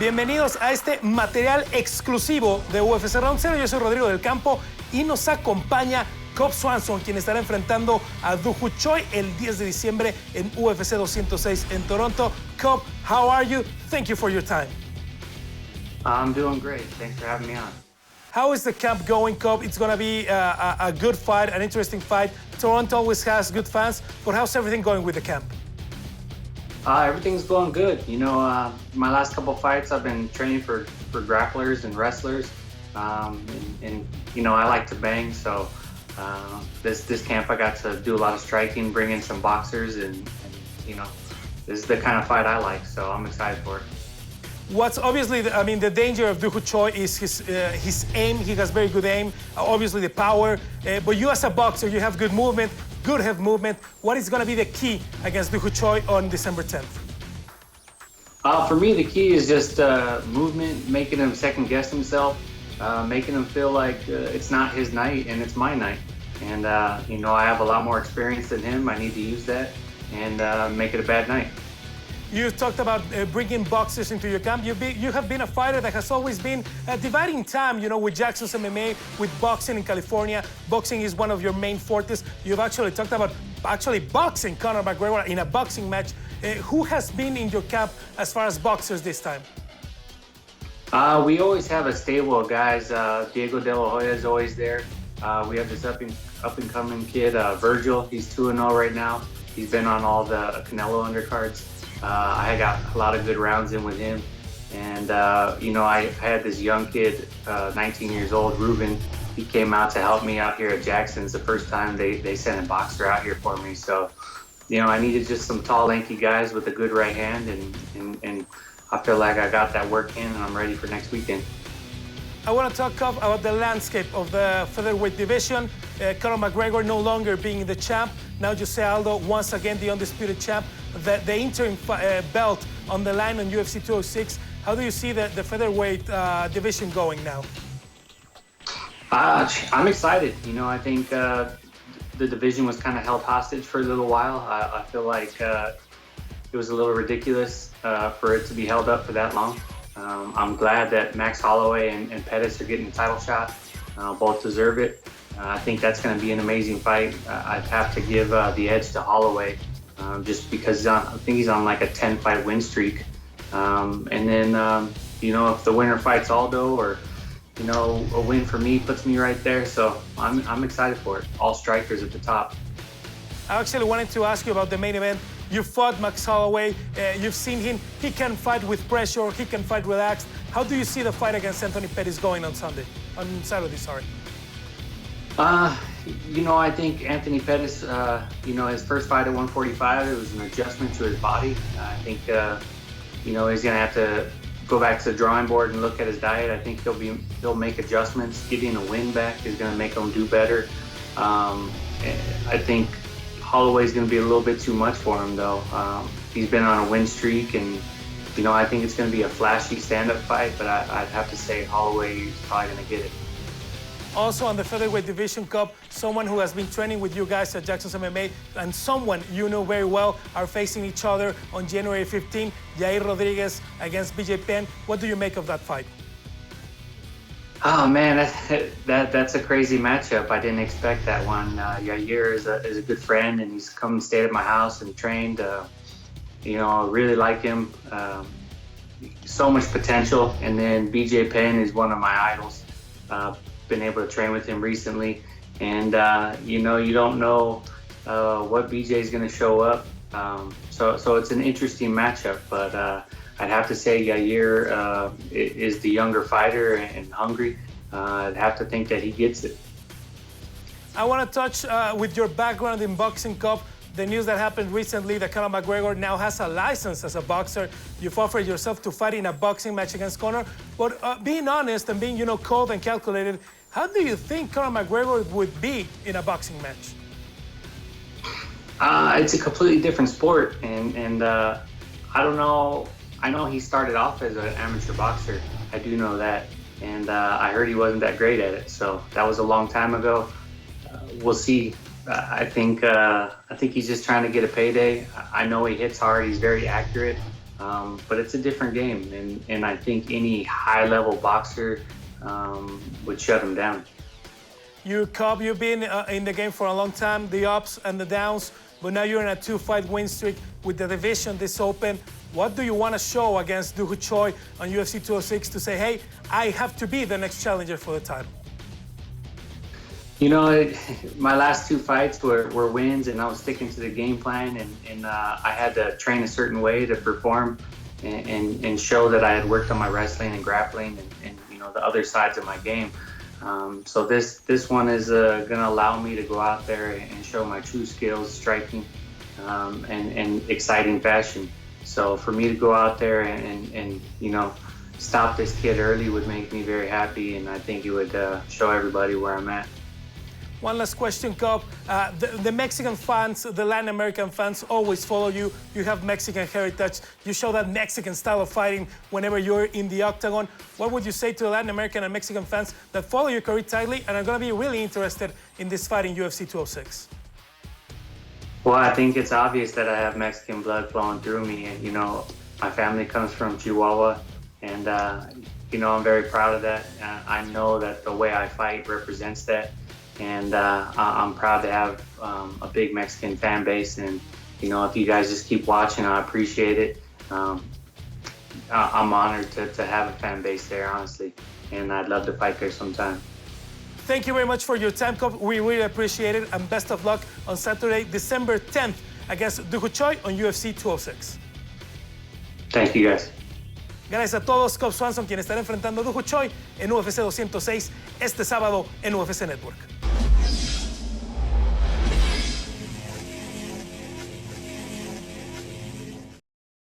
Bienvenidos a este material exclusivo de UFC Round Cero. Yo soy Rodrigo del Campo y nos acompaña Cub Swanson, quien estará enfrentando a Doo Ho Choi el 10 de diciembre en UFC 206 en Toronto. Cub, how are you? Thank you for your time. I'm doing great. Thanks for having me on. How is the camp going, Cub? It's going to be a good fight, an interesting fight. Toronto always has good fans, but how's everything going with the camp? Everything's going good. You know, my last couple fights, I've been training for grapplers and wrestlers, and you know, I like to bang. So this camp, I got to do a lot of striking, bring in some boxers, and you know, this is the kind of fight I like. So I'm excited for it. What's obviously, the danger of Doo Ho Choi is his aim. He has very good aim. Obviously, the power. But you, as a boxer, you have good movement, good head movement. What is going to be the key against Doo Ho Choi on December 10th? For me, the key is just movement, making him second guess himself, making him feel like it's not his night and it's my night. And you know, I have a lot more experience than him. I need to use that and make it a bad night. You talked about bringing boxers into your camp. You have been a fighter that has always been dividing time, you know, with Jackson's MMA, with boxing in California. Boxing is one of your main fortes. You've actually talked about boxing Conor McGregor in a boxing match. Who has been in your camp as far as boxers this time? We always have a stable of guys. Diego De La Hoya is always there. We have this up and coming kid, Virgil. He's 2-0 right now. He's been on all the Canelo undercards. I got a lot of good rounds in with him. And, you know, I had this young kid, 19 years old, Ruben. He came out to help me out here at Jackson's the first time they sent a boxer out here for me. So, you know, I needed just some tall, lanky guys with a good right hand. And I feel like I got that work in and I'm ready for next weekend. I want to talk about the landscape of the featherweight division. Conor McGregor no longer being the champ. Now Jose Aldo, once again, the undisputed champ. The interim belt on the line on UFC 206. How do you see the featherweight division going now? I'm excited. You know, I think the division was kind of held hostage for a little while. I feel like it was a little ridiculous for it to be held up for that long. I'm glad that Max Holloway and Pettis are getting the title shot. Both deserve it. I think that's going to be an amazing fight. I'd have to give the edge to Holloway just because I think he's on like a 10-fight win streak. And then, you know, if the winner fights Aldo or, you know, a win for me puts me right there. So I'm excited for it. All strikers at the top. I actually wanted to ask you about the main event. You fought Max Holloway. You've seen him. He can fight with pressure. He can fight relaxed. How do you see the fight against Anthony Pettis going on Saturday, sorry? You know, I think Anthony Pettis, you know, his first fight at 145, it was an adjustment to his body. I think, you know, he's going to have to go back to the drawing board and look at his diet. I think he'll make adjustments. Getting a win back is going to make him do better. I think Holloway's going to be a little bit too much for him, though. He's been on a win streak, and, you know, I think it's going to be a flashy stand-up fight, but I'd have to say Holloway is probably going to get it. Also on the featherweight division, Cup, someone who has been training with you guys at Jackson's MMA and someone you know very well are facing each other on January 15, Yair Rodriguez against BJ Penn. What do you make of that fight? Oh man, that's a crazy matchup. I didn't expect that one. Yair is a good friend, and he's come and stayed at my house and trained. You know, I really like him. So much potential. And then BJ Penn is one of my idols. Been able to train with him recently, and you know, you don't know what BJ is going to show up. So it's an interesting matchup, but I'd have to say Yair is the younger fighter and hungry. I'd have to think that he gets it. I want to touch with your background in boxing, Cup. The news that happened recently that Conor McGregor now has a license as a boxer. You've offered yourself to fight in a boxing match against Conor. But being honest and being, you know, cold and calculated, how do you think Conor McGregor would be in a boxing match? It's a completely different sport, and I don't know. I know he started off as an amateur boxer. I do know that, and I heard he wasn't that great at it. So that was a long time ago. We'll see. I think he's just trying to get a payday. I know he hits hard. He's very accurate. but it's a different game, and I think any high-level boxer would shut him down. Cub, you've been in the game for a long time, the ups and the downs, but now you're in a 2-fight win streak with the division this open. What do you want to show against Doo Ho Choi on UFC 206 to say, hey, I have to be the next challenger for the title? You know, my last 2 fights were wins, and I was sticking to the game plan, and I had to train a certain way to perform and show that I had worked on my wrestling and grappling and you know, the other sides of my game. So this one is going to allow me to go out there and show my true skills, striking, and exciting fashion. So for me to go out there and you know, stop this kid early would make me very happy, and I think it would show everybody where I'm at. One last question, Cub. The Mexican fans, the Latin American fans always follow you. You have Mexican heritage. You show that Mexican style of fighting whenever you're in the octagon. What would you say to the Latin American and Mexican fans that follow your career tightly and are going to be really interested in this fight in UFC 206? Well, I think it's obvious that I have Mexican blood flowing through me, and you know, my family comes from Chihuahua, and you know, I'm very proud of that. I know that the way I fight represents that. And I'm proud to have a big Mexican fan base, and you know, if you guys just keep watching, I appreciate it. I'm honored to have a fan base there, honestly, and I'd love to fight there sometime. Thank you very much for your time, Cub. We really appreciate it, and best of luck on Saturday, December 10th against Doo Ho Choi on UFC 206. Thank you, guys. Gracias a todos. Cub Swanson, quien estará enfrentando a Doo Ho Choi en UFC 206 este sábado en UFC Network.